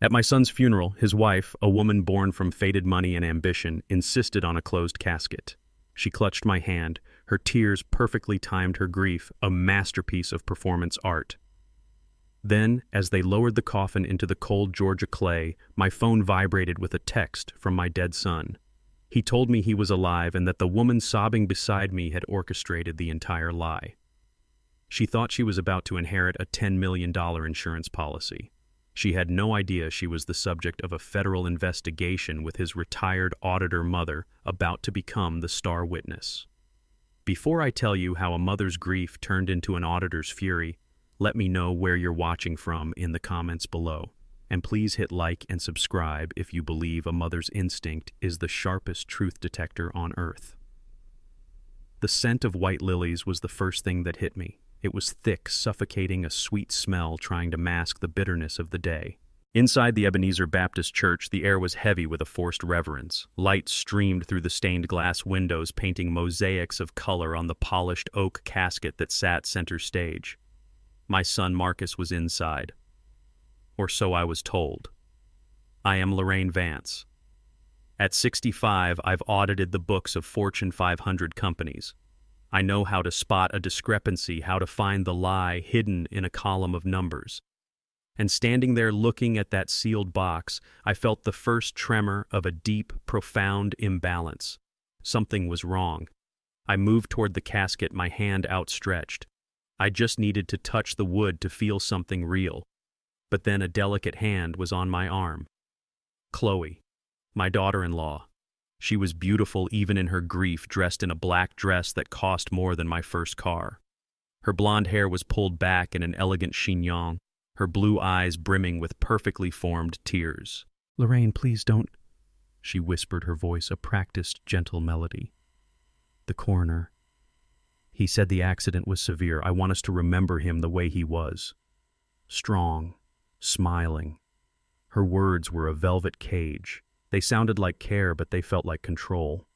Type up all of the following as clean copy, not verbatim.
At my son's funeral, his wife, a woman born from faded money and ambition, insisted on a closed casket. She clutched my hand. Her tears perfectly timed her grief, a masterpiece of performance art. Then, as they lowered the coffin into the cold Georgia clay, my phone vibrated with a text from my dead son. He told me he was alive and that the woman sobbing beside me had orchestrated the entire lie. She thought she was about to inherit a $10 million insurance policy. She had no idea she was the subject of a federal investigation with his retired auditor mother about to become the star witness. Before I tell you how a mother's grief turned into an auditor's fury, let me know where you're watching from in the comments below. And please hit like and subscribe if you believe a mother's instinct is the sharpest truth detector on earth. The scent of white lilies was the first thing that hit me. It was thick, suffocating, a sweet smell trying to mask the bitterness of the day. Inside the Ebenezer Baptist Church, the air was heavy with a forced reverence. Light streamed through the stained glass windows, painting mosaics of color on the polished oak casket that sat center stage. My son Marcus was inside. Or so I was told. I am Lorraine Vance. At 65, I've audited the books of Fortune 500 companies. I know how to spot a discrepancy, how to find the lie hidden in a column of numbers. And standing there looking at that sealed box, I felt the first tremor of a deep, profound imbalance. Something was wrong. I moved toward the casket, my hand outstretched. I just needed to touch the wood to feel something real. But then a delicate hand was on my arm. Chloe, my daughter-in-law. She was beautiful even in her grief, dressed in a black dress that cost more than my first car. Her blonde hair was pulled back in an elegant chignon, her blue eyes brimming with perfectly formed tears. "Lorraine, please don't," she whispered, her voice a practiced, gentle melody. "The coroner. He said the accident was severe. I want us to remember him the way he was. Strong, smiling." Her words were a velvet cage. They sounded like care, but they felt like control.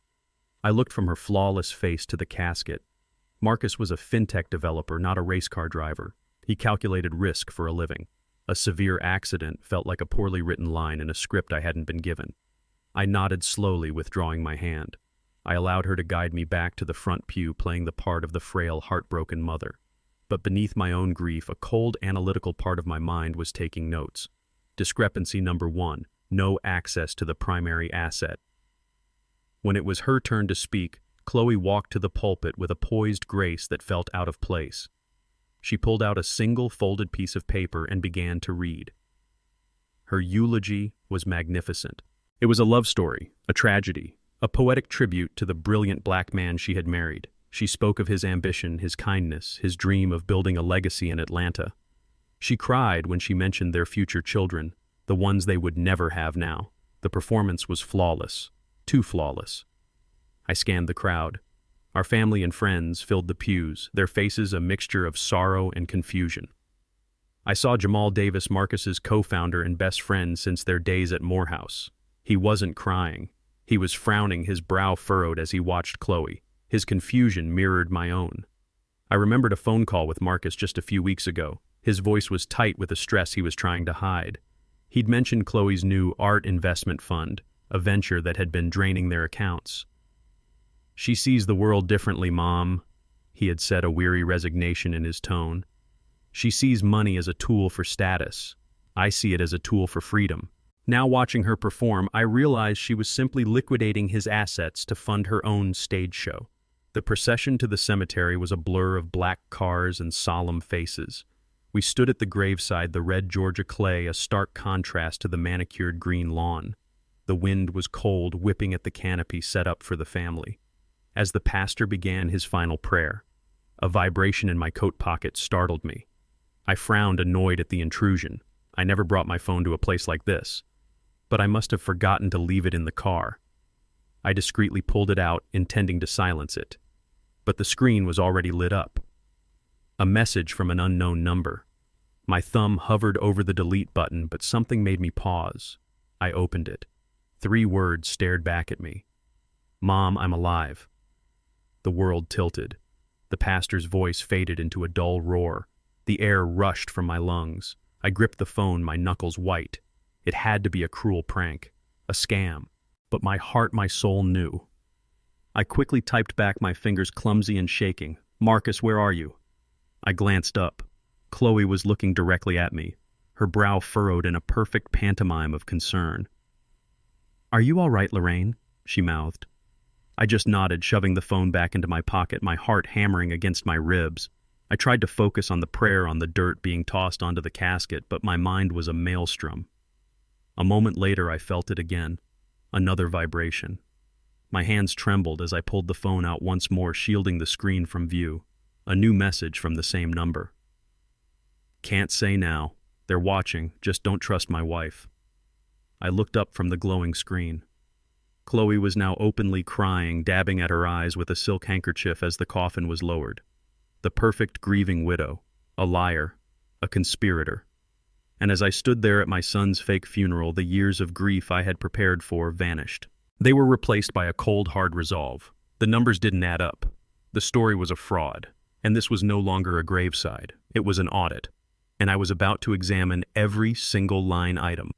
I looked from her flawless face to the casket. Marcus was a fintech developer, not a race car driver. He calculated risk for a living. A severe accident felt like a poorly written line in a script I hadn't been given. I nodded slowly, withdrawing my hand. I allowed her to guide me back to the front pew, playing the part of the frail, heartbroken mother. But beneath my own grief, a cold, analytical part of my mind was taking notes. Discrepancy number 1. No access to the primary asset. When it was her turn to speak, Chloe walked to the pulpit with a poised grace that felt out of place. She pulled out a single folded piece of paper and began to read. Her eulogy was magnificent. It was a love story, a tragedy, a poetic tribute to the brilliant black man she had married. She spoke of his ambition, his kindness, his dream of building a legacy in Atlanta. She cried when she mentioned their future children, the ones they would never have now. The performance was flawless, too flawless. I scanned the crowd. Our family and friends filled the pews, their faces a mixture of sorrow and confusion. I saw Jamal Davis, Marcus's co-founder and best friend since their days at Morehouse. He wasn't crying. He was frowning, his brow furrowed as he watched Chloe. His confusion mirrored my own. I remembered a phone call with Marcus just a few weeks ago. His voice was tight with the stress he was trying to hide. He'd mentioned Chloe's new art investment fund, a venture that had been draining their accounts. "She sees the world differently, Mom," he had said, a weary resignation in his tone. "She sees money as a tool for status. I see it as a tool for freedom." Now watching her perform, I realized she was simply liquidating his assets to fund her own stage show. The procession to the cemetery was a blur of black cars and solemn faces. We stood at the graveside, the red Georgia clay, a stark contrast to the manicured green lawn. The wind was cold, whipping at the canopy set up for the family. As the pastor began his final prayer, a vibration in my coat pocket startled me. I frowned, annoyed at the intrusion. I never brought my phone to a place like this. But I must have forgotten to leave it in the car. I discreetly pulled it out, intending to silence it. But the screen was already lit up. A message from an unknown number. My thumb hovered over the delete button, but something made me pause. I opened it. 3 words stared back at me. "Mom, I'm alive." The world tilted. The pastor's voice faded into a dull roar. The air rushed from my lungs. I gripped the phone, my knuckles white. It had to be a cruel prank, a scam. But my heart, my soul knew. I quickly typed back, my fingers clumsy and shaking. "Marcus, where are you?" I glanced up. Chloe was looking directly at me, her brow furrowed in a perfect pantomime of concern. "Are you all right, Lorraine?" she mouthed. I just nodded, shoving the phone back into my pocket, my heart hammering against my ribs. I tried to focus on the prayer on the dirt being tossed onto the casket, but my mind was a maelstrom. A moment later, I felt it again. Another vibration. My hands trembled as I pulled the phone out once more, shielding the screen from view. A new message from the same number. "Can't say now. They're watching. Just don't trust my wife." I looked up from the glowing screen. Chloe was now openly crying, dabbing at her eyes with a silk handkerchief as the coffin was lowered. The perfect grieving widow, a liar, a conspirator. And as I stood there at my son's fake funeral, the years of grief I had prepared for vanished. They were replaced by a cold, hard resolve. The numbers didn't add up. The story was a fraud, and this was no longer a graveside. It was an audit, and I was about to examine every single line item.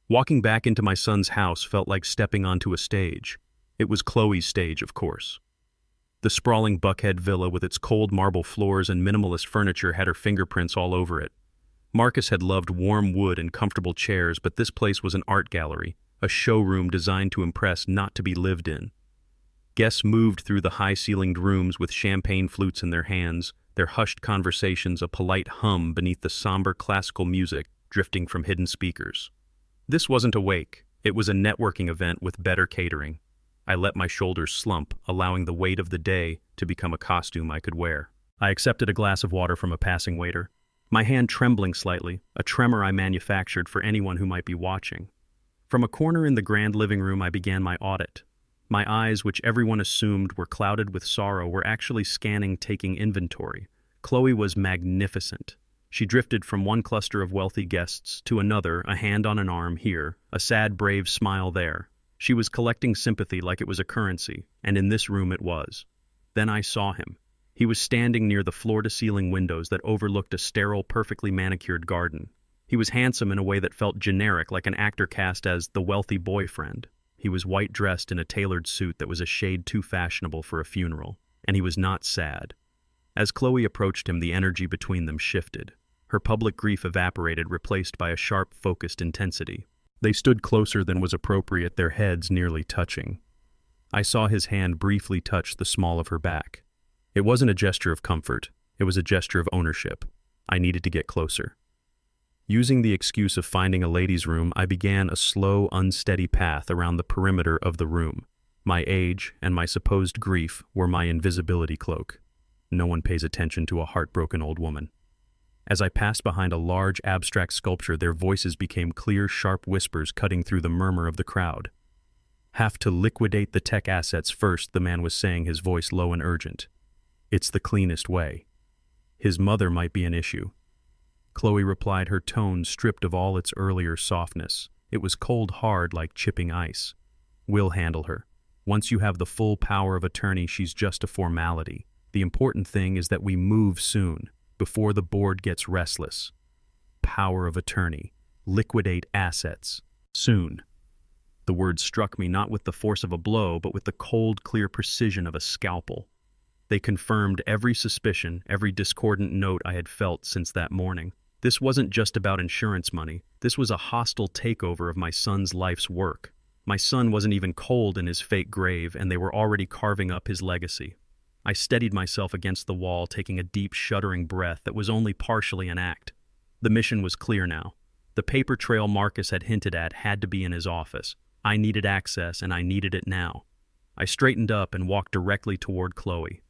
Walking back into my son's house felt like stepping onto a stage. It was Chloe's stage, of course. The sprawling Buckhead villa with its cold marble floors and minimalist furniture had her fingerprints all over it. Marcus had loved warm wood and comfortable chairs, but this place was an art gallery, a showroom designed to impress, not to be lived in. Guests moved through the high-ceilinged rooms with champagne flutes in their hands, their hushed conversations a polite hum beneath the somber classical music drifting from hidden speakers. This wasn't a wake. It was a networking event with better catering. I let my shoulders slump, allowing the weight of the day to become a costume I could wear. I accepted a glass of water from a passing waiter, my hand trembling slightly, a tremor I manufactured for anyone who might be watching. From a corner in the grand living room, I began my audit. My eyes, which everyone assumed were clouded with sorrow, were actually scanning, taking inventory. Chloe was magnificent. She drifted from one cluster of wealthy guests to another, a hand on an arm here, a sad, brave smile there. She was collecting sympathy like it was a currency, and in this room it was. Then I saw him. He was standing near the floor-to-ceiling windows that overlooked a sterile, perfectly manicured garden. He was handsome in a way that felt generic, like an actor cast as the wealthy boyfriend. He was white-dressed in a tailored suit that was a shade too fashionable for a funeral, and he was not sad. As Chloe approached him, the energy between them shifted. Her public grief evaporated, replaced by a sharp, focused intensity. They stood closer than was appropriate, their heads nearly touching. I saw his hand briefly touch the small of her back. It wasn't a gesture of comfort. It was a gesture of ownership. I needed to get closer. Using the excuse of finding a ladies' room, I began a slow, unsteady path around the perimeter of the room. My age and my supposed grief were my invisibility cloak. No one pays attention to a heartbroken old woman. As I passed behind a large, abstract sculpture, their voices became clear, sharp whispers cutting through the murmur of the crowd. "Have to liquidate the tech assets first," the man was saying, his voice low and urgent. "It's the cleanest way. His mother might be an issue." Chloe replied, her tone stripped of all its earlier softness. It was cold hard like chipping ice. "We'll handle her. Once you have the full power of attorney, she's just a formality. The important thing is that we move soon, before the board gets restless. Power of attorney. Liquidate assets. Soon." The words struck me not with the force of a blow, but with the cold, clear precision of a scalpel. They confirmed every suspicion, every discordant note I had felt since that morning. This wasn't just about insurance money. This was a hostile takeover of my son's life's work. My son wasn't even cold in his fake grave, and they were already carving up his legacy. I steadied myself against the wall, taking a deep, shuddering breath that was only partially an act. The mission was clear now. The paper trail Marcus had hinted at had to be in his office. I needed access, and I needed it now. I straightened up and walked directly toward Chloe.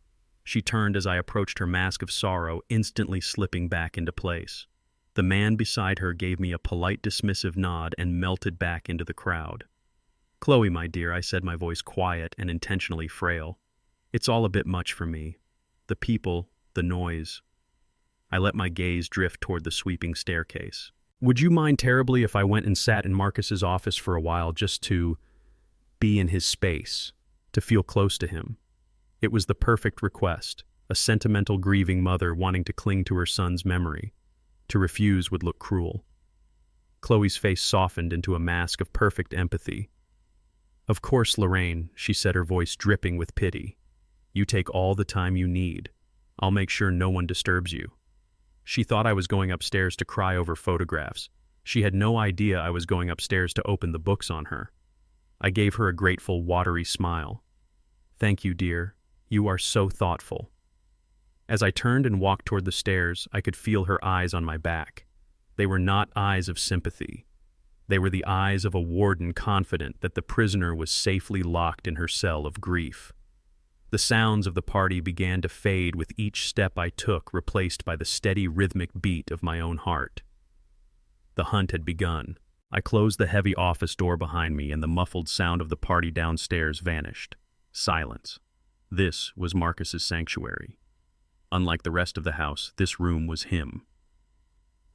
She turned as I approached, her mask of sorrow instantly slipping back into place. The man beside her gave me a polite, dismissive nod and melted back into the crowd. "Chloe, my dear," I said, my voice quiet and intentionally frail. "It's all a bit much for me. The people, the noise." I let my gaze drift toward the sweeping staircase. "Would you mind terribly if I went and sat in Marcus's office for a while, just to be in his space, to feel close to him?" It was the perfect request, a sentimental, grieving mother wanting to cling to her son's memory. To refuse would look cruel. Chloe's face softened into a mask of perfect empathy. "Of course, Lorraine," she said, her voice dripping with pity. "You take all the time you need. I'll make sure no one disturbs you." She thought I was going upstairs to cry over photographs. She had no idea I was going upstairs to open the books on her. I gave her a grateful, watery smile. "Thank you, dear. You are so thoughtful." As I turned and walked toward the stairs, I could feel her eyes on my back. They were not eyes of sympathy. They were the eyes of a warden confident that the prisoner was safely locked in her cell of grief. The sounds of the party began to fade with each step I took, replaced by the steady rhythmic beat of my own heart. The hunt had begun. I closed the heavy office door behind me, and the muffled sound of the party downstairs vanished. Silence. This was Marcus's sanctuary. Unlike the rest of the house, this room was him.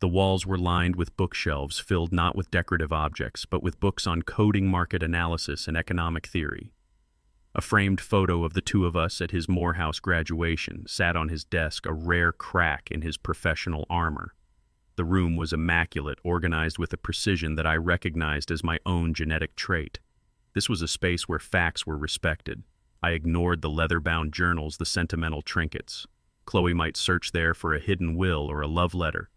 The walls were lined with bookshelves filled not with decorative objects, but with books on coding, market analysis, and economic theory. A framed photo of the two of us at his Morehouse graduation sat on his desk, a rare crack in his professional armor. The room was immaculate, organized with a precision that I recognized as my own genetic trait. This was a space where facts were respected. I ignored the leather-bound journals, the sentimental trinkets. Chloe might search there for a hidden will or a love letter.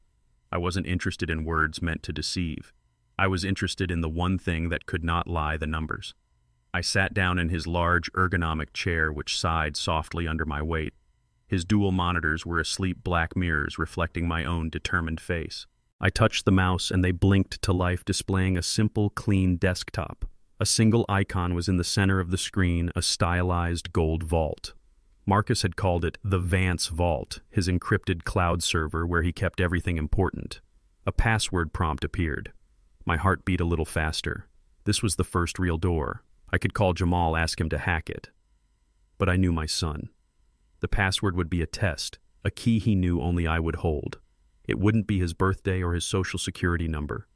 I wasn't interested in words meant to deceive. I was interested in the one thing that could not lie: the numbers. I sat down in his large, ergonomic chair, which sighed softly under my weight. His dual monitors were asleep black mirrors reflecting my own determined face. I touched the mouse and they blinked to life, displaying a simple, clean desktop. A single icon was in the center of the screen, a stylized gold vault. Marcus had called it the Vance Vault, his encrypted cloud server where he kept everything important. A password prompt appeared. My heart beat a little faster. This was the first real door. I could call Jamal, ask him to hack it. But I knew my son. The password would be a test, a key he knew only I would hold. It wouldn't be his birthday or his social security number.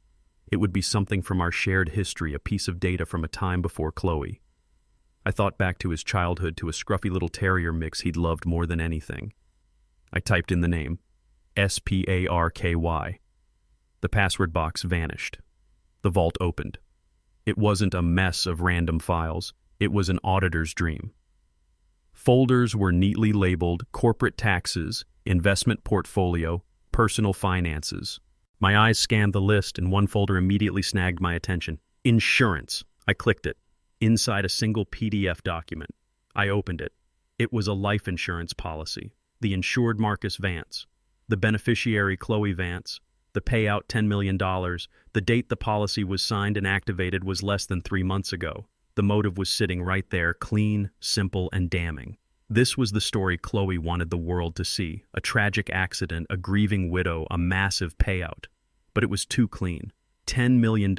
It would be something from our shared history, a piece of data from a time before Chloe. I thought back to his childhood, to a scruffy little terrier mix he'd loved more than anything. I typed in the name, Sparky. The password box vanished. The vault opened. It wasn't a mess of random files. It was an auditor's dream. Folders were neatly labeled corporate taxes, investment portfolio, personal finances. My eyes scanned the list, and one folder immediately snagged my attention. Insurance. I clicked it. Inside a single PDF document. I opened it. It was a life insurance policy. The insured Marcus Vance. The beneficiary Chloe Vance. The payout $10 million. The date the policy was signed and activated was less than 3 months ago. The motive was sitting right there, clean, simple, and damning. This was the story Chloe wanted the world to see. A tragic accident, a grieving widow, a massive payout. But it was too clean. $10 million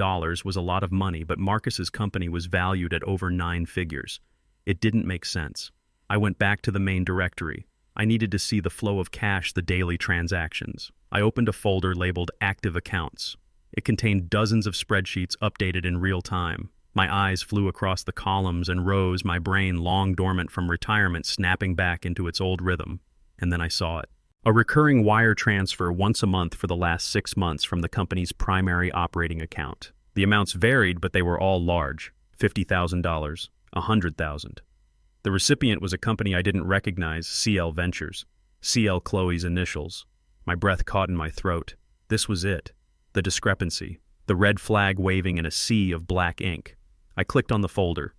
was a lot of money, but Marcus's company was valued at over 9 figures. It didn't make sense. I went back to the main directory. I needed to see the flow of cash, the daily transactions. I opened a folder labeled Active Accounts. It contained dozens of spreadsheets updated in real time. My eyes flew across the columns and rows, my brain, long dormant from retirement, snapping back into its old rhythm. And then I saw it. A recurring wire transfer once a month for the last 6 months from the company's primary operating account. The amounts varied, but they were all large. $50,000, $100,000. The recipient was a company I didn't recognize, CL Ventures. CL Chloe's initials. My breath caught in my throat. This was it. The discrepancy. The red flag waving in a sea of black ink. I clicked on the folder.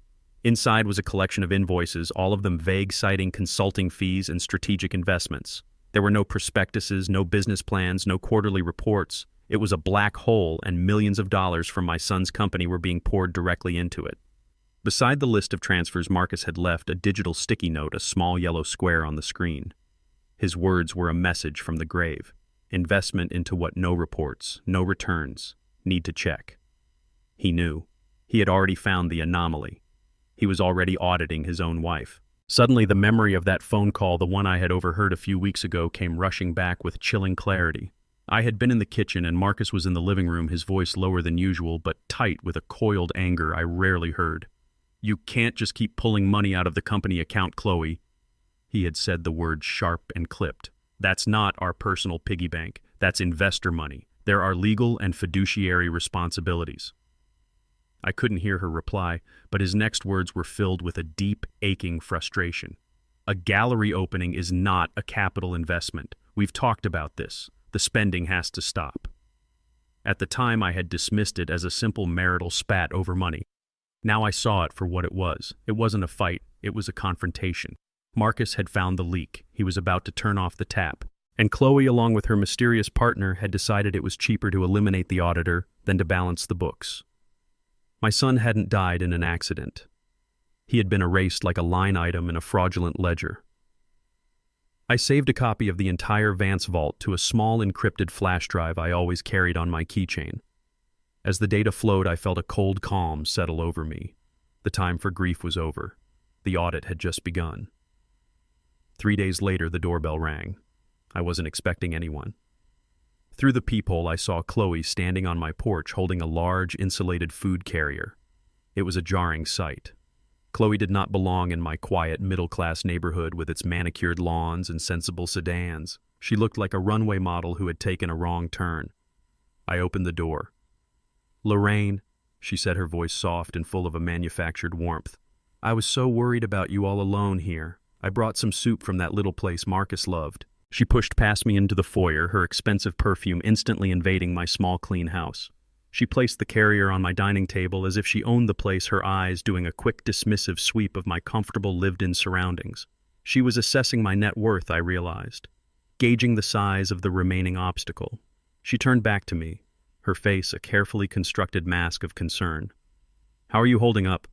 Inside was a collection of invoices, all of them vague, citing consulting fees and strategic investments. There were no prospectuses, no business plans, no quarterly reports. It was a black hole, and millions of dollars from my son's company were being poured directly into it. Beside the list of transfers, Marcus had left a digital sticky note, a small yellow square on the screen. His words were a message from the grave. Investment into what? No reports, no returns. Need to check. He knew. He had already found the anomaly. He was already auditing his own wife. Suddenly, the memory of that phone call, the one I had overheard a few weeks ago, came rushing back with chilling clarity. I had been in the kitchen, and Marcus was in the living room, his voice lower than usual, but tight with a coiled anger I rarely heard. "You can't just keep pulling money out of the company account, Chloe." He had said the words sharp and clipped. "That's not our personal piggy bank. That's investor money. There are legal and fiduciary responsibilities. I couldn't hear her reply, but his next words were filled with a deep, aching frustration. A gallery opening is not a capital investment. We've talked about this. The spending has to stop. At the time, I had dismissed it as a simple marital spat over money. Now I saw it for what it was. It wasn't a fight, it was a confrontation. Marcus had found the leak. He was about to turn off the tap. And Chloe, along with her mysterious partner, had decided it was cheaper to eliminate the auditor than to balance the books. My son hadn't died in an accident. He had been erased like a line item in a fraudulent ledger. I saved a copy of the entire Vance vault to a small encrypted flash drive I always carried on my keychain. As the data flowed, I felt a cold calm settle over me. The time for grief was over. The audit had just begun. 3 days later, the doorbell rang. I wasn't expecting anyone. Through the peephole, I saw Chloe standing on my porch holding a large, insulated food carrier. It was a jarring sight. Chloe did not belong in my quiet, middle-class neighborhood with its manicured lawns and sensible sedans. She looked like a runway model who had taken a wrong turn. I opened the door. "Lorraine," she said, her voice soft and full of a manufactured warmth. "I was so worried about you all alone here. I brought some soup from that little place Marcus loved." She pushed past me into the foyer, her expensive perfume instantly invading my small, clean house. She placed the carrier on my dining table as if she owned the place, her eyes doing a quick, dismissive sweep of my comfortable, lived-in surroundings. She was assessing my net worth, I realized, gauging the size of the remaining obstacle. She turned back to me, her face a carefully constructed mask of concern. "How are you holding up?"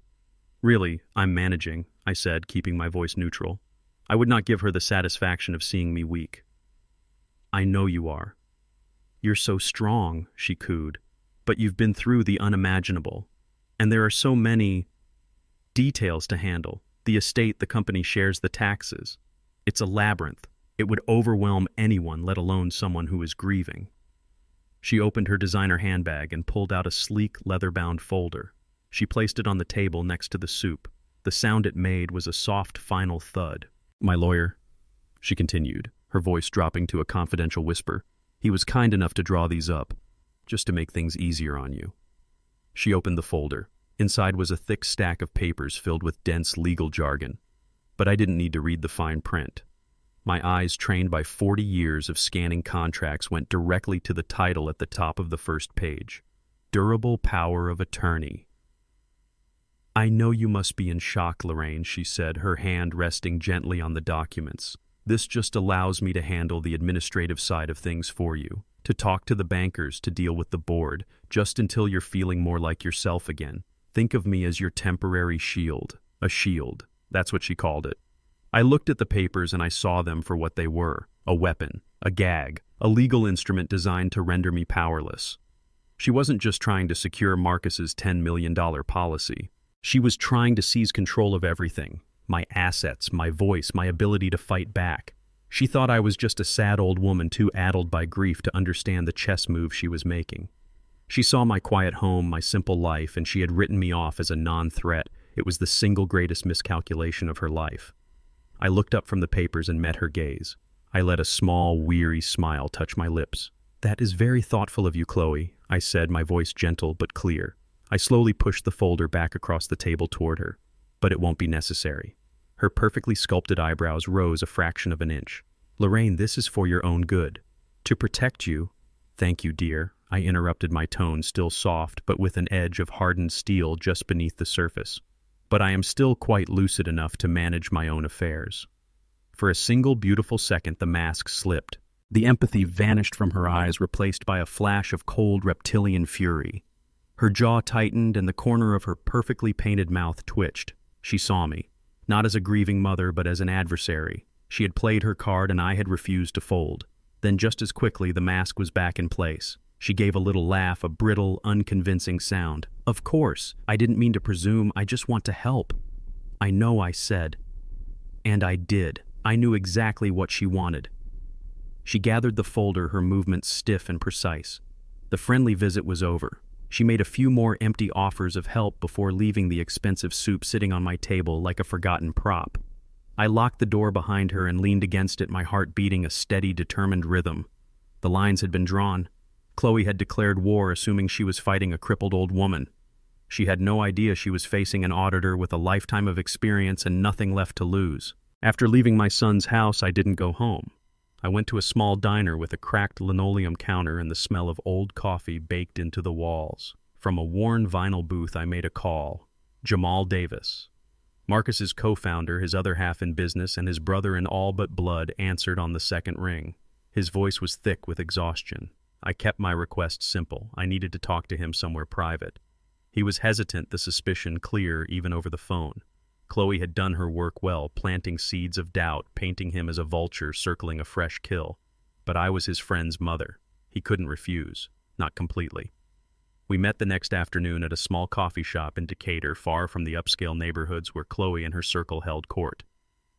"Really, I'm managing," I said, keeping my voice neutral. I would not give her the satisfaction of seeing me weak. "I know you are." "You're so strong," she cooed. "But you've been through the unimaginable. And there are so many details to handle. The estate, the company shares the taxes. It's a labyrinth. It would overwhelm anyone, let alone someone who is grieving." She opened her designer handbag and pulled out a sleek, leather-bound folder. She placed it on the table next to the soup. The sound it made was a soft, final thud. "My lawyer," she continued, her voice dropping to a confidential whisper, "he was kind enough to draw these up, just to make things easier on you." She opened the folder. Inside was a thick stack of papers filled with dense legal jargon. But I didn't need to read the fine print. My eyes, trained by 40 years of scanning contracts, went directly to the title at the top of the first page. Durable Power of Attorney. "I know you must be in shock, Lorraine," she said, her hand resting gently on the documents. "This just allows me to handle the administrative side of things for you, to talk to the bankers, to deal with the board, just until you're feeling more like yourself again. Think of me as your temporary shield." A shield. That's what she called it. I looked at the papers and I saw them for what they were. A weapon, a gag, a legal instrument designed to render me powerless. She wasn't just trying to secure Marcus's $10 million policy. She was trying to seize control of everything. My assets, my voice, my ability to fight back. She thought I was just a sad old woman too addled by grief to understand the chess move she was making. She saw my quiet home, my simple life, and she had written me off as a non-threat. It was the single greatest miscalculation of her life. I looked up from the papers and met her gaze. I let a small, weary smile touch my lips. "That is very thoughtful of you, Chloe," I said, my voice gentle but clear. I slowly pushed the folder back across the table toward her. "But it won't be necessary." Her perfectly sculpted eyebrows rose a fraction of an inch. "Lorraine, this is for your own good. To protect you—" "Thank you, dear," I interrupted, my tone still soft but with an edge of hardened steel just beneath the surface. "But I am still quite lucid enough to manage my own affairs." For a single beautiful second the mask slipped. The empathy vanished from her eyes, replaced by a flash of cold reptilian fury. Her jaw tightened and the corner of her perfectly painted mouth twitched. She saw me, not as a grieving mother but as an adversary. She had played her card and I had refused to fold. Then just as quickly the mask was back in place. She gave a little laugh, a brittle, unconvincing sound. "Of course, I didn't mean to presume, I just want to help." "I know," I said. And I did. I knew exactly what she wanted. She gathered the folder, her movements stiff and precise. The friendly visit was over. She made a few more empty offers of help before leaving the expensive soup sitting on my table like a forgotten prop. I locked the door behind her and leaned against it, my heart beating a steady, determined rhythm. The lines had been drawn. Chloe had declared war, assuming she was fighting a crippled old woman. She had no idea she was facing an auditor with a lifetime of experience and nothing left to lose. After leaving my son's house, I didn't go home. I went to a small diner with a cracked linoleum counter and the smell of old coffee baked into the walls. From a worn vinyl booth, I made a call. Jamal Davis. Marcus's co-founder, his other half in business, and his brother in all but blood answered on the second ring. His voice was thick with exhaustion. I kept my request simple. I needed to talk to him somewhere private. He was hesitant, the suspicion clear even over the phone. Chloe had done her work well, planting seeds of doubt, painting him as a vulture circling a fresh kill. But I was his friend's mother. He couldn't refuse. Not completely. We met the next afternoon at a small coffee shop in Decatur, far from the upscale neighborhoods where Chloe and her circle held court.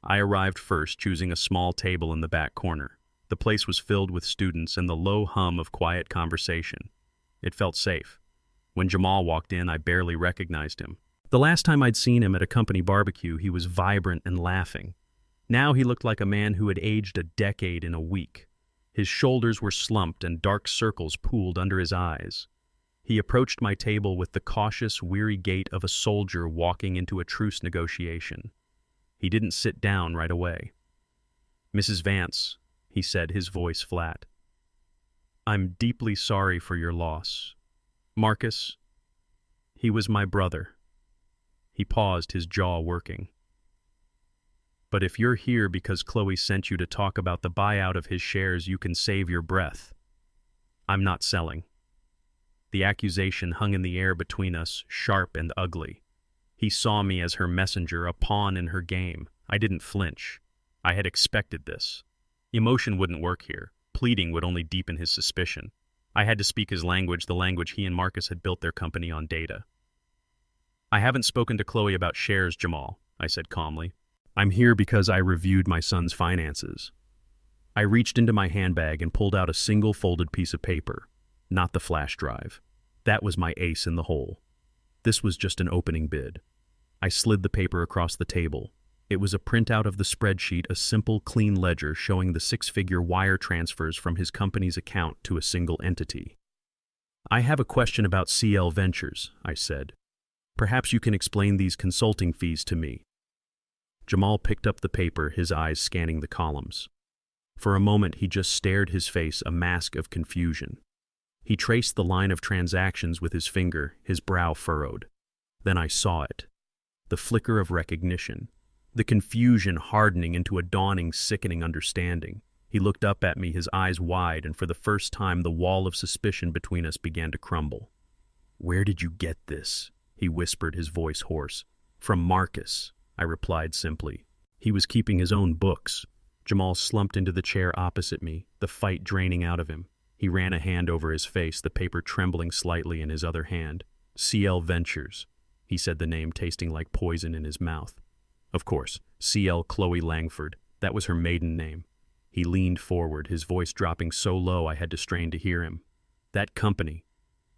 I arrived first, choosing a small table in the back corner. The place was filled with students and the low hum of quiet conversation. It felt safe. When Jamal walked in, I barely recognized him. The last time I'd seen him at a company barbecue, he was vibrant and laughing. Now he looked like a man who had aged a decade in a week. His shoulders were slumped and dark circles pooled under his eyes. He approached my table with the cautious, weary gait of a soldier walking into a truce negotiation. He didn't sit down right away. "Mrs. Vance," he said, his voice flat. "I'm deeply sorry for your loss. Marcus, he was my brother." He paused, his jaw working. "But if you're here because Chloe sent you to talk about the buyout of his shares, you can save your breath. I'm not selling." The accusation hung in the air between us, sharp and ugly. He saw me as her messenger, a pawn in her game. I didn't flinch. I had expected this. Emotion wouldn't work here. Pleading would only deepen his suspicion. I had to speak his language, the language he and Marcus had built their company on: data. "I haven't spoken to Chloe about shares, Jamal," I said calmly. "I'm here because I reviewed my son's finances." I reached into my handbag and pulled out a single folded piece of paper, not the flash drive. That was my ace in the hole. This was just an opening bid. I slid the paper across the table. It was a printout of the spreadsheet, a simple, clean ledger showing the six-figure wire transfers from his company's account to a single entity. "I have a question about CL Ventures," I said. "Perhaps you can explain these consulting fees to me." Jamal picked up the paper, his eyes scanning the columns. For a moment, he just stared, his face a mask of confusion. He traced the line of transactions with his finger, his brow furrowed. Then I saw it. The flicker of recognition. The confusion hardening into a dawning, sickening understanding. He looked up at me, his eyes wide, and for the first time the wall of suspicion between us began to crumble. "Where did you get this?" he whispered, his voice hoarse. "From Marcus," I replied simply. He was keeping his own books. Jamal slumped into the chair opposite me, the fight draining out of him. He ran a hand over his face, the paper trembling slightly in his other hand. "CL Ventures," he said, the name tasting like poison in his mouth. Of course, CL Chloe Langford. That was her maiden name. He leaned forward, his voice dropping so low I had to strain to hear him. "That company.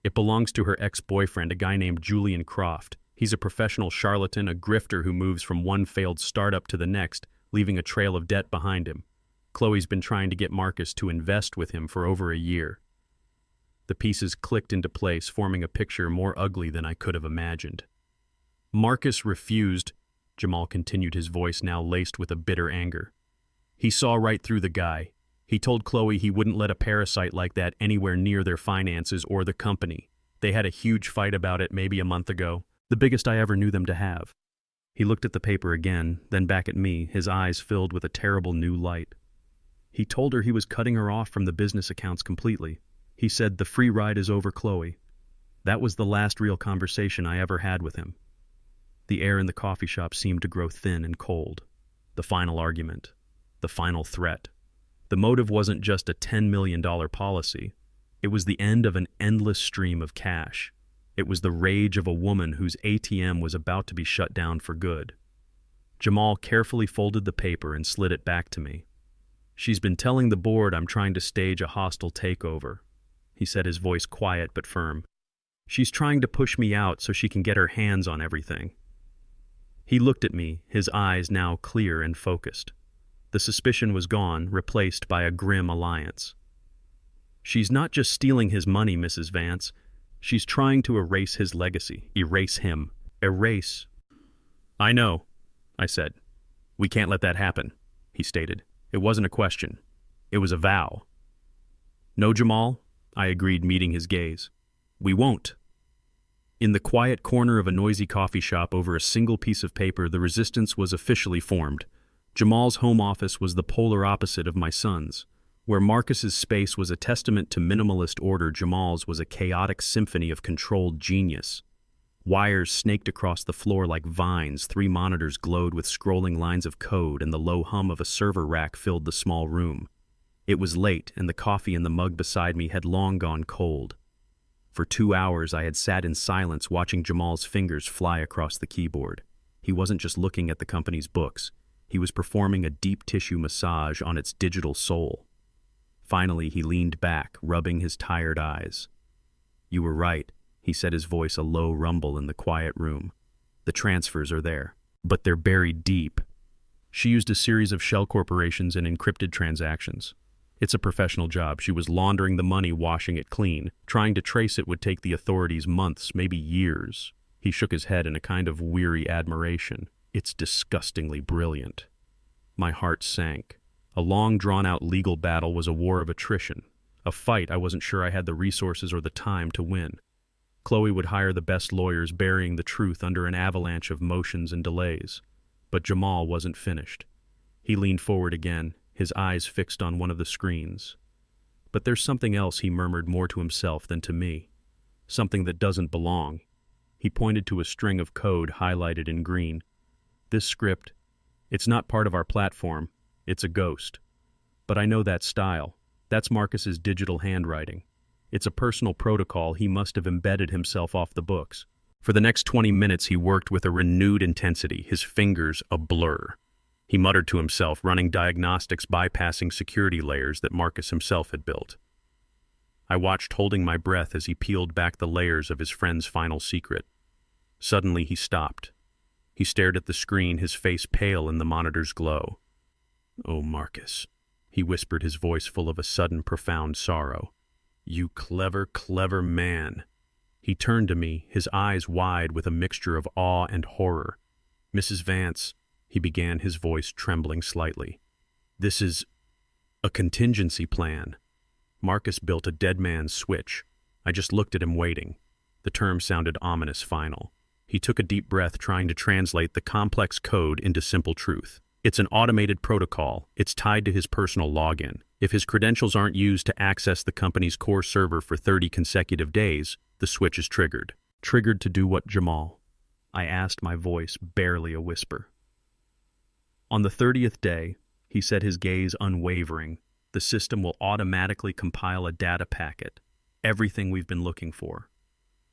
It belongs to her ex-boyfriend, a guy named Julian Croft. He's a professional charlatan, a grifter who moves from one failed startup to the next, leaving a trail of debt behind him. Chloe's been trying to get Marcus to invest with him for over a year." The pieces clicked into place, forming a picture more ugly than I could have imagined. "Marcus refused," Jamal continued, his voice now laced with a bitter anger. "He saw right through the guy. He told Chloe he wouldn't let a parasite like that anywhere near their finances or the company. They had a huge fight about it maybe a month ago, the biggest I ever knew them to have." He looked at the paper again, then back at me, his eyes filled with a terrible new light. "He told her he was cutting her off from the business accounts completely. He said, 'The free ride is over, Chloe.' That was the last real conversation I ever had with him." The air in the coffee shop seemed to grow thin and cold. The final argument. The final threat. The motive wasn't just a $10 million policy. It was the end of an endless stream of cash. It was the rage of a woman whose ATM was about to be shut down for good. Jamal carefully folded the paper and slid it back to me. "She's been telling the board I'm trying to stage a hostile takeover," he said, his voice quiet but firm. "She's trying to push me out so she can get her hands on everything." He looked at me, his eyes now clear and focused. The suspicion was gone, replaced by a grim alliance. She's not just stealing his money, Mrs. Vance. She's trying to erase his legacy. Erase him. Erase. I know, I said. We can't let that happen, he stated. It wasn't a question. It was a vow. No, Jamal, I agreed, meeting his gaze. We won't. In the quiet corner of a noisy coffee shop over a single piece of paper, the resistance was officially formed. Jamal's home office was the polar opposite of my son's. Where Marcus's space was a testament to minimalist order, Jamal's was a chaotic symphony of controlled genius. Wires snaked across the floor like vines, 3 monitors glowed with scrolling lines of code, and the low hum of a server rack filled the small room. It was late, and the coffee in the mug beside me had long gone cold. For 2 hours I had sat in silence watching Jamal's fingers fly across the keyboard. He wasn't just looking at the company's books. He was performing a deep tissue massage on its digital soul. Finally, he leaned back, rubbing his tired eyes. You were right, he said, his voice a low rumble in the quiet room. The transfers are there, but they're buried deep. She used a series of shell corporations and encrypted transactions. It's a professional job. She was laundering the money, washing it clean. Trying to trace it would take the authorities months, maybe years. He shook his head in a kind of weary admiration. It's disgustingly brilliant. My heart sank. A long, drawn-out legal battle was a war of attrition, a fight I wasn't sure I had the resources or the time to win. Chloe would hire the best lawyers, burying the truth under an avalanche of motions and delays. But Jamal wasn't finished. He leaned forward again, his eyes fixed on one of the screens. But there's something else, he murmured, more to himself than to me. Something that doesn't belong. He pointed to a string of code highlighted in green. This script, it's not part of our platform. It's a ghost. But I know that style. That's Marcus's digital handwriting. It's a personal protocol he must have embedded himself off the books. For the next 20 minutes he worked with a renewed intensity, his fingers a blur. He muttered to himself, running diagnostics, bypassing security layers that Marcus himself had built. I watched, holding my breath, as he peeled back the layers of his friend's final secret. Suddenly he stopped. He stared at the screen, his face pale in the monitor's glow. Oh, Marcus, he whispered, his voice full of a sudden, profound sorrow. You clever, clever man. He turned to me, his eyes wide with a mixture of awe and horror. Mrs. Vance, he began, his voice trembling slightly. This is a contingency plan. Marcus built a dead man's switch. I just looked at him, waiting. The term sounded ominous, final. He took a deep breath, trying to translate the complex code into simple truth. It's an automated protocol. It's tied to his personal login. If his credentials aren't used to access the company's core server for 30 consecutive days, the switch is triggered. Triggered to do what, Jamal? I asked, my voice barely a whisper. On the 30th day, he said, his gaze unwavering, the system will automatically compile a data packet. Everything we've been looking for.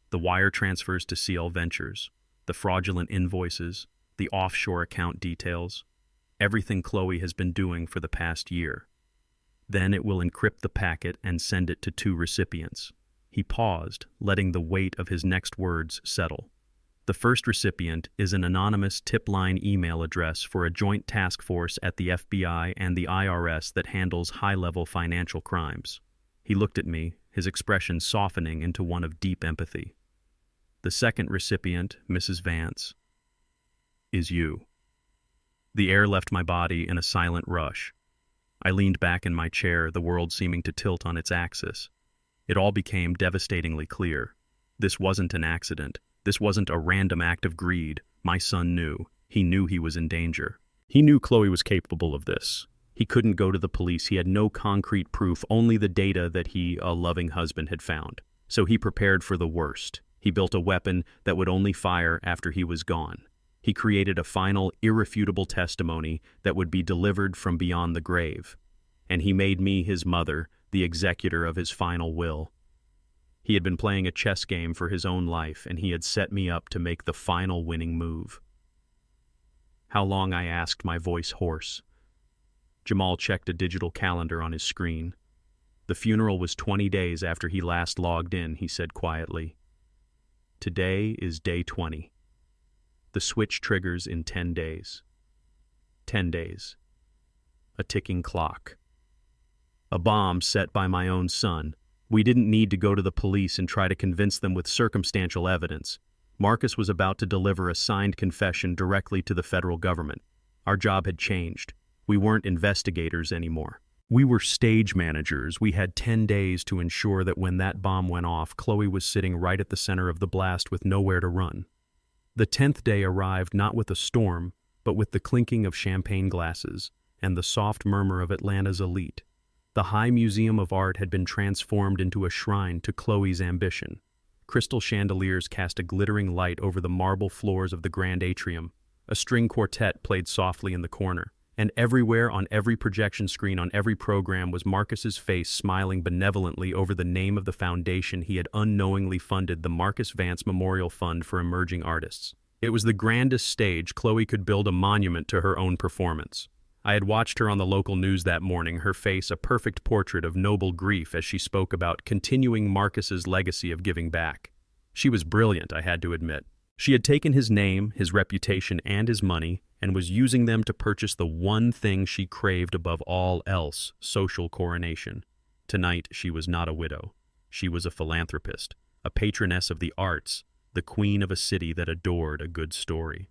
The wire transfers to CL Ventures, the fraudulent invoices, the offshore account details, everything Chloe has been doing for the past year. Then it will encrypt the packet and send it to 2 recipients. He paused, letting the weight of his next words settle. The first recipient is an anonymous tip-line email address for a joint task force at the FBI and the IRS that handles high-level financial crimes. He looked at me, his expression softening into one of deep empathy. The second recipient, Mrs. Vance, is you. The air left my body in a silent rush. I leaned back in my chair, the world seeming to tilt on its axis. It all became devastatingly clear. This wasn't an accident. This wasn't a random act of greed. My son knew. He knew he was in danger. He knew Chloe was capable of this. He couldn't go to the police. He had no concrete proof, only the data that he, a loving husband, had found. So he prepared for the worst. He built a weapon that would only fire after he was gone. He created a final, irrefutable testimony that would be delivered from beyond the grave. And he made me, his mother, the executor of his final will. He had been playing a chess game for his own life, and he had set me up to make the final winning move. How long, I asked, my voice hoarse. Jamal checked a digital calendar on his screen. The funeral was 20 days after he last logged in, he said quietly. Today is day 20. The switch triggers in 10 days. 10 days. A ticking clock. A bomb set by my own son, We didn't need to go to the police and try to convince them with circumstantial evidence. Marcus was about to deliver a signed confession directly to the federal government. Our job had changed. We weren't investigators anymore. We were stage managers. We had 10 days to ensure that when that bomb went off, Chloe was sitting right at the center of the blast with nowhere to run. The 10th day arrived not with a storm, but with the clinking of champagne glasses and the soft murmur of Atlanta's elite. The High Museum of Art had been transformed into a shrine to Chloe's ambition. Crystal chandeliers cast a glittering light over the marble floors of the grand atrium. A string quartet played softly in the corner. And everywhere, on every projection screen, on every program, was Marcus's face smiling benevolently over the name of the foundation he had unknowingly funded, the Marcus Vance Memorial Fund for Emerging Artists. It was the grandest stage Chloe could build a monument to her own performance. I had watched her on the local news that morning, her face a perfect portrait of noble grief as she spoke about continuing Marcus's legacy of giving back. She was brilliant, I had to admit. She had taken his name, his reputation, and his money, and was using them to purchase the one thing she craved above all else, social coronation. Tonight, she was not a widow. She was a philanthropist, a patroness of the arts, the queen of a city that adored a good story.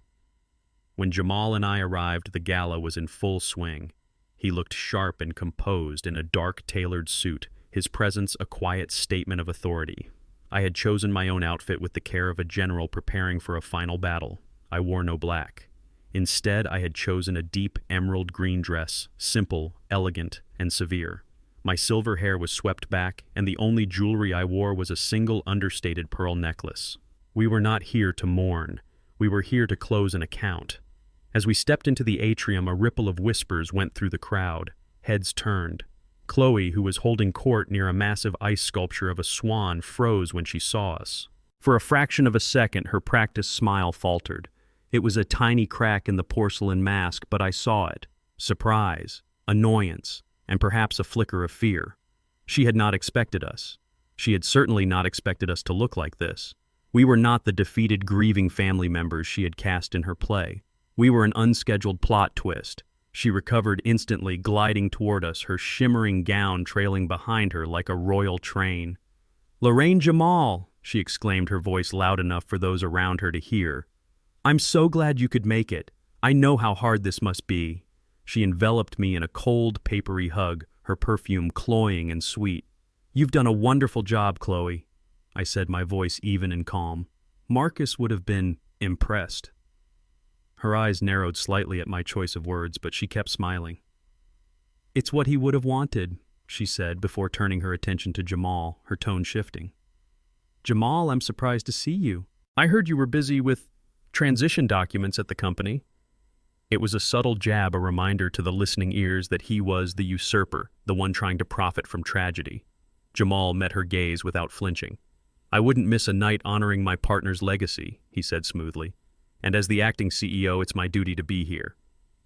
When Jamal and I arrived, the gala was in full swing. He looked sharp and composed in a dark tailored suit, his presence a quiet statement of authority. I had chosen my own outfit with the care of a general preparing for a final battle. I wore no black. Instead, I had chosen a deep emerald green dress, simple, elegant, and severe. My silver hair was swept back, and the only jewelry I wore was a single understated pearl necklace. We were not here to mourn. We were here to close an account. As we stepped into the atrium, a ripple of whispers went through the crowd. Heads turned. Chloe, who was holding court near a massive ice sculpture of a swan, froze when she saw us. For a fraction of a second, her practiced smile faltered. It was a tiny crack in the porcelain mask, but I saw it. Surprise, annoyance, and perhaps a flicker of fear. She had not expected us. She had certainly not expected us to look like this. We were not the defeated, grieving family members she had cast in her play. We were an unscheduled plot twist. She recovered instantly, gliding toward us, her shimmering gown trailing behind her like a royal train. "Lorraine Jamal!" she exclaimed, her voice loud enough for those around her to hear. "I'm so glad you could make it. I know how hard this must be." She enveloped me in a cold, papery hug, her perfume cloying and sweet. "You've done a wonderful job, Chloe," I said, my voice even and calm. "Marcus would have been impressed." Her eyes narrowed slightly at my choice of words, but she kept smiling. "It's what he would have wanted," she said, before turning her attention to Jamal, her tone shifting. "Jamal, I'm surprised to see you. I heard you were busy with transition documents at the company." It was a subtle jab, a reminder to the listening ears that he was the usurper, the one trying to profit from tragedy. Jamal met her gaze without flinching. "I wouldn't miss a night honoring my partner's legacy," he said smoothly. "And as the acting CEO, it's my duty to be here."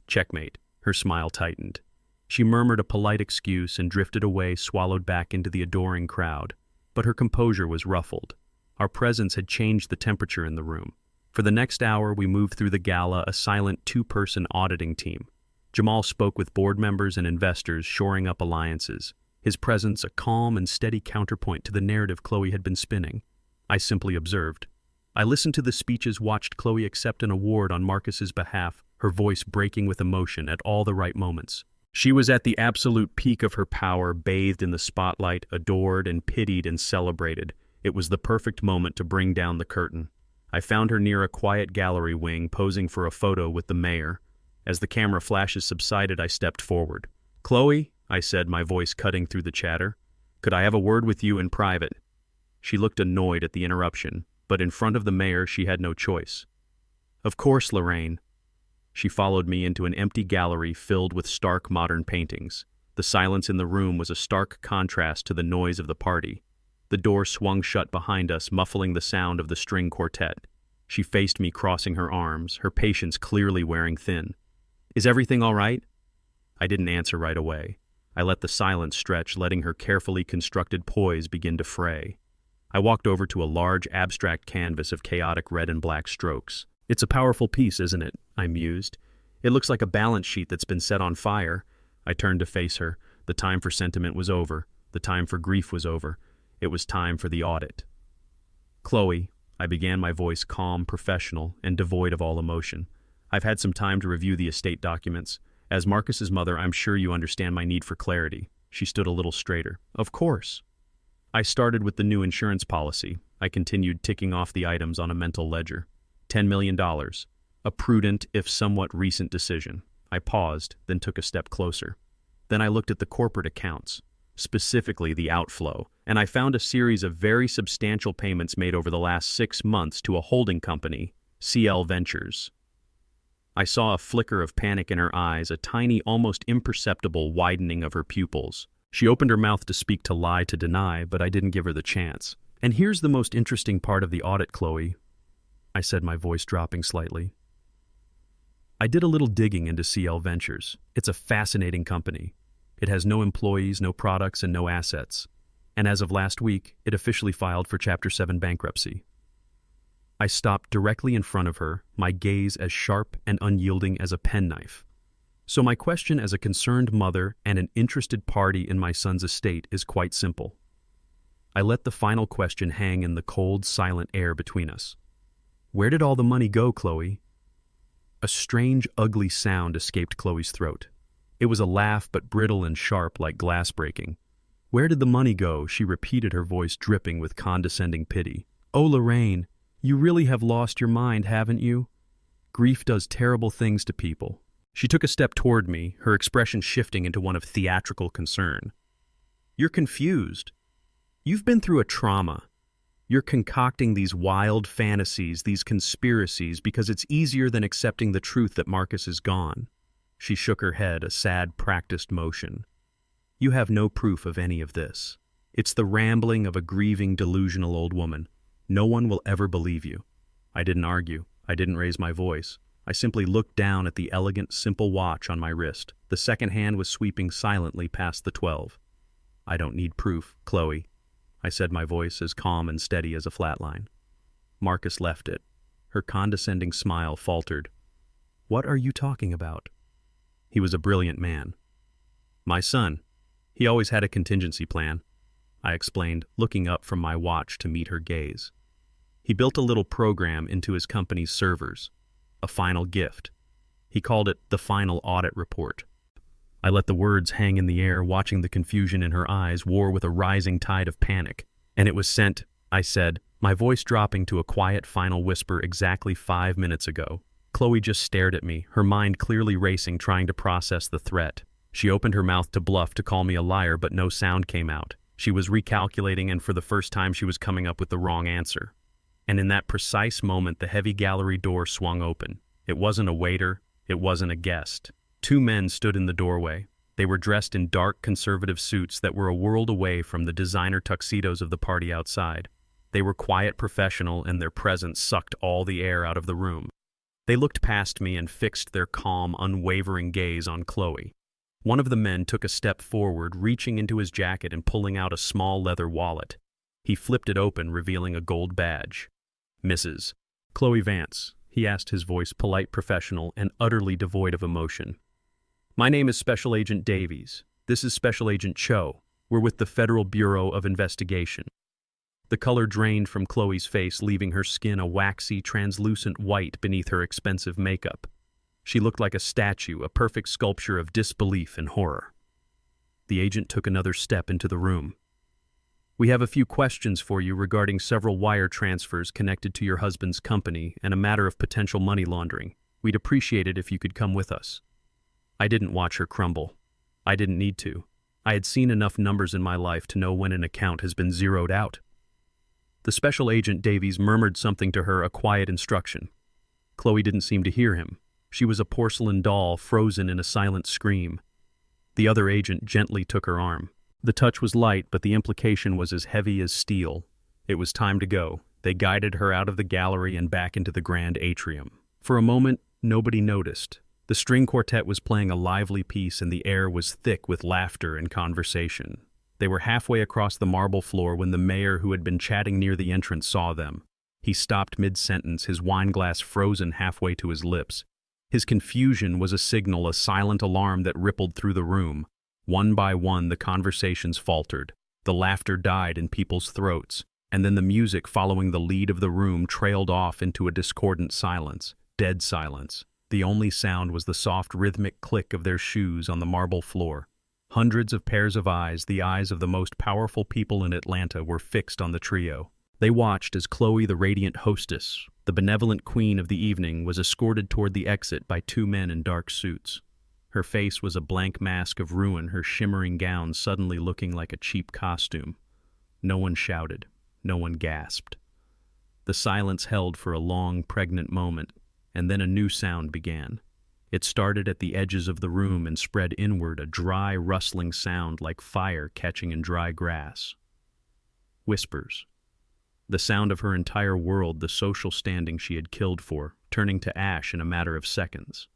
Checkmate. Her smile tightened. She murmured a polite excuse and drifted away, swallowed back into the adoring crowd. But her composure was ruffled. Our presence had changed the temperature in the room. For the next hour, we moved through the gala, a silent two-person auditing team. Jamal spoke with board members and investors, shoring up alliances. His presence a calm and steady counterpoint to the narrative Chloe had been spinning. I simply observed. I listened to the speeches, watched Chloe accept an award on Marcus's behalf, her voice breaking with emotion at all the right moments. She was at the absolute peak of her power, bathed in the spotlight, adored and pitied and celebrated. It was the perfect moment to bring down the curtain. I found her near a quiet gallery wing, posing for a photo with the mayor. As the camera flashes subsided, I stepped forward. "Chloe," I said, my voice cutting through the chatter, "could I have a word with you in private?" She looked annoyed at the interruption, but in front of the mayor she had no choice. "Of course, Lorraine." She followed me into an empty gallery filled with stark modern paintings. The silence in the room was a stark contrast to the noise of the party. The door swung shut behind us, muffling the sound of the string quartet. She faced me, crossing her arms, her patience clearly wearing thin. "Is everything all right?" I didn't answer right away. I let the silence stretch, letting her carefully constructed poise begin to fray. I walked over to a large, abstract canvas of chaotic red and black strokes. "It's a powerful piece, isn't it?" I mused. "It looks like a balance sheet that's been set on fire." I turned to face her. The time for sentiment was over. The time for grief was over. It was time for the audit. Chloe, I began, my voice calm, professional, and devoid of all emotion. I've had some time to review the estate documents. As Marcus's mother, I'm sure you understand my need for clarity. She stood a little straighter. Of course. I started with the new insurance policy. I continued, ticking off the items on a mental ledger. $10 million. A prudent, if somewhat recent decision. I paused, then took a step closer. Then I looked at the corporate accounts, specifically the outflow, and I found a series of very substantial payments made over the last 6 months to a holding company, CL Ventures. I saw a flicker of panic in her eyes, a tiny, almost imperceptible widening of her pupils. She opened her mouth to speak, to lie, to deny, but I didn't give her the chance. And here's the most interesting part of the audit, Chloe, I said, my voice dropping slightly. I did a little digging into CL Ventures. It's a fascinating company. It has no employees, no products, and no assets. And as of last week, it officially filed for Chapter 7 bankruptcy. I stopped directly in front of her, my gaze as sharp and unyielding as a penknife. So my question as a concerned mother and an interested party in my son's estate is quite simple. I let the final question hang in the cold, silent air between us. Where did all the money go, Chloe? A strange, ugly sound escaped Chloe's throat. It was a laugh, but brittle and sharp, like glass breaking. Where did the money go? She repeated, her voice dripping with condescending pity. Oh, Lorraine, you really have lost your mind, haven't you? Grief does terrible things to people. She took a step toward me, her expression shifting into one of theatrical concern. You're confused. You've been through a trauma. You're concocting these wild fantasies, these conspiracies, because it's easier than accepting the truth that Marcus is gone. She shook her head, a sad, practiced motion. You have no proof of any of this. It's the rambling of a grieving, delusional old woman. No one will ever believe you. I didn't argue. I didn't raise my voice. I simply looked down at the elegant, simple watch on my wrist. The second hand was sweeping silently past the 12. I don't need proof, Chloe, I said, my voice as calm and steady as a flatline. Marcus left it. Her condescending smile faltered. What are you talking about? He was a brilliant man. My son. He always had a contingency plan, I explained, looking up from my watch to meet her gaze. He built a little program into his company's servers, a final gift. He called it the Final Audit Report. I let the words hang in the air, watching the confusion in her eyes war with a rising tide of panic. And it was sent, I said, my voice dropping to a quiet final whisper, exactly 5 minutes ago. Chloe just stared at me, her mind clearly racing, trying to process the threat. She opened her mouth to bluff, to call me a liar, but no sound came out. She was recalculating, and for the first time she was coming up with the wrong answer. And in that precise moment, the heavy gallery door swung open. It wasn't a waiter, it wasn't a guest. 2 men stood in the doorway. They were dressed in dark, conservative suits that were a world away from the designer tuxedos of the party outside. They were quiet, professional, and their presence sucked all the air out of the room. They looked past me and fixed their calm, unwavering gaze on Chloe. One of the men took a step forward, reaching into his jacket and pulling out a small leather wallet. He flipped it open, revealing a gold badge. Mrs. Chloe Vance, he asked, his voice polite, professional, and utterly devoid of emotion. My name is Special Agent Davies. This is Special Agent Cho. We're with the Federal Bureau of Investigation. The color drained from Chloe's face, leaving her skin a waxy, translucent white beneath her expensive makeup. She looked like a statue, a perfect sculpture of disbelief and horror. The agent took another step into the room. We have a few questions for you regarding several wire transfers connected to your husband's company and a matter of potential money laundering. We'd appreciate it if you could come with us. I didn't watch her crumble. I didn't need to. I had seen enough numbers in my life to know when an account has been zeroed out. The Special Agent Davies murmured something to her, a quiet instruction. Chloe didn't seem to hear him. She was a porcelain doll frozen in a silent scream. The other agent gently took her arm. The touch was light, but the implication was as heavy as steel. It was time to go. They guided her out of the gallery and back into the grand atrium. For a moment, nobody noticed. The string quartet was playing a lively piece, and the air was thick with laughter and conversation. They were halfway across the marble floor when the mayor, who had been chatting near the entrance, saw them. He stopped mid-sentence, his wineglass frozen halfway to his lips. His confusion was a signal, a silent alarm that rippled through the room. One by one, the conversations faltered. The laughter died in people's throats, and then the music following the lead of the room trailed off into a discordant silence, dead silence. The only sound was the soft rhythmic click of their shoes on the marble floor. Hundreds of pairs of eyes, the eyes of the most powerful people in Atlanta, were fixed on the trio. They watched as Chloe, the radiant hostess, the benevolent queen of the evening, was escorted toward the exit by two men in dark suits. Her face was a blank mask of ruin, her shimmering gown suddenly looking like a cheap costume. No one shouted. No one gasped. The silence held for a long, pregnant moment, and then a new sound began. It started at the edges of the room and spread inward, a dry, rustling sound like fire catching in dry grass. Whispers. The sound of her entire world, the social standing she had killed for, turning to ash in a matter of seconds.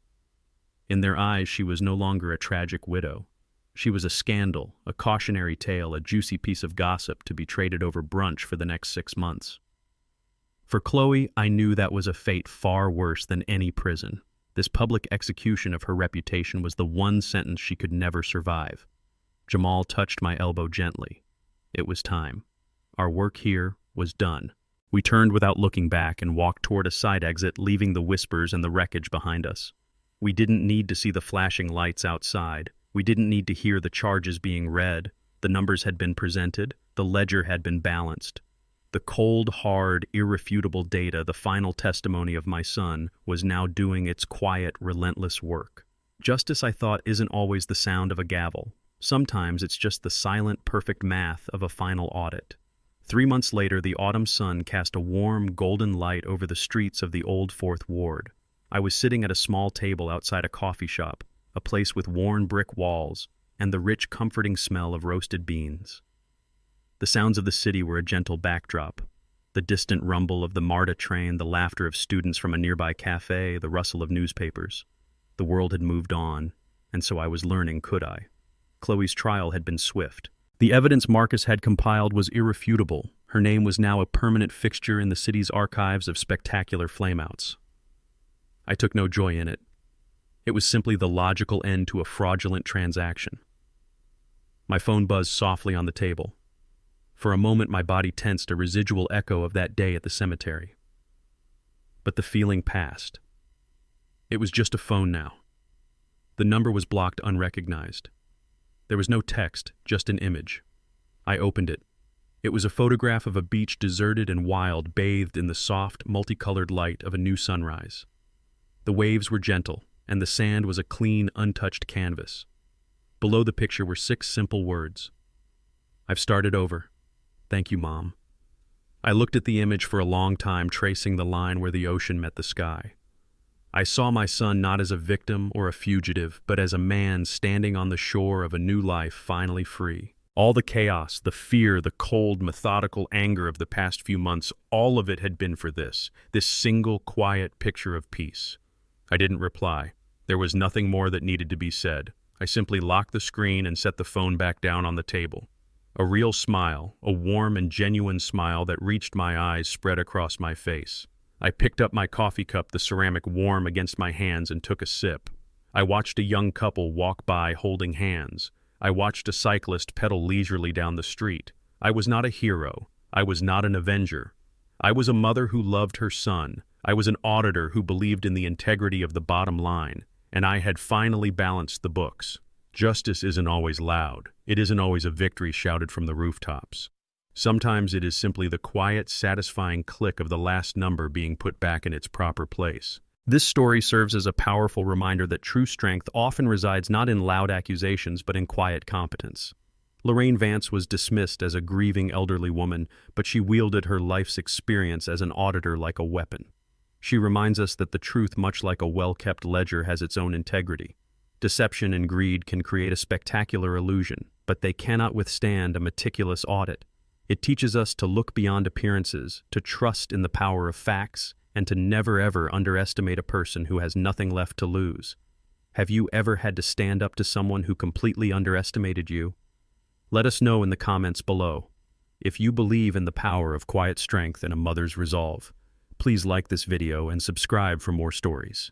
In their eyes, she was no longer a tragic widow. She was a scandal, a cautionary tale, a juicy piece of gossip to be traded over brunch for the next 6 months. For Chloe, I knew that was a fate far worse than any prison. This public execution of her reputation was the one sentence she could never survive. Jamal touched my elbow gently. It was time. Our work here was done. We turned without looking back and walked toward a side exit, leaving the whispers and the wreckage behind us. We didn't need to see the flashing lights outside. We didn't need to hear the charges being read. The numbers had been presented. The ledger had been balanced. The cold, hard, irrefutable data, the final testimony of my son, was now doing its quiet, relentless work. Justice, I thought, isn't always the sound of a gavel. Sometimes it's just the silent, perfect math of a final audit. 3 months later, the autumn sun cast a warm, golden light over the streets of the old Fourth Ward. I was sitting at a small table outside a coffee shop, a place with worn brick walls, and the rich, comforting smell of roasted beans. The sounds of the city were a gentle backdrop. The distant rumble of the MARTA train, the laughter of students from a nearby cafe, the rustle of newspapers. The world had moved on, and so I was learning, could I? Chloe's trial had been swift. The evidence Marcus had compiled was irrefutable. Her name was now a permanent fixture in the city's archives of spectacular flameouts. I took no joy in it. It was simply the logical end to a fraudulent transaction. My phone buzzed softly on the table. For a moment, my body tensed, a residual echo of that day at the cemetery. But the feeling passed. It was just a phone now. The number was blocked unrecognized. There was no text, just an image. I opened it. It was a photograph of a beach deserted and wild, bathed in the soft, multicolored light of a new sunrise. The waves were gentle, and the sand was a clean, untouched canvas. Below the picture were 6 simple words. "I've started over. Thank you, Mom." I looked at the image for a long time, tracing the line where the ocean met the sky. I saw my son not as a victim or a fugitive, but as a man standing on the shore of a new life, finally free. All the chaos, the fear, the cold, methodical anger of the past few months, all of it had been for this single, quiet picture of peace. I didn't reply. There was nothing more that needed to be said. I simply locked the screen and set the phone back down on the table. A real smile, a warm and genuine smile that reached my eyes, spread across my face. I picked up my coffee cup, the ceramic warm against my hands, and took a sip. I watched a young couple walk by holding hands. I watched a cyclist pedal leisurely down the street. I was not a hero. I was not an avenger. I was a mother who loved her son. I was an auditor who believed in the integrity of the bottom line, and I had finally balanced the books. Justice isn't always loud. It isn't always a victory shouted from the rooftops. Sometimes it is simply the quiet, satisfying click of the last number being put back in its proper place. This story serves as a powerful reminder that true strength often resides not in loud accusations but in quiet competence. Lorraine Vance was dismissed as a grieving elderly woman, but she wielded her life's experience as an auditor like a weapon. She reminds us that the truth, much like a well-kept ledger, has its own integrity. Deception and greed can create a spectacular illusion, but they cannot withstand a meticulous audit. It teaches us to look beyond appearances, to trust in the power of facts, and to never ever underestimate a person who has nothing left to lose. Have you ever had to stand up to someone who completely underestimated you? Let us know in the comments below. If you believe in the power of quiet strength and a mother's resolve, please like this video and subscribe for more stories.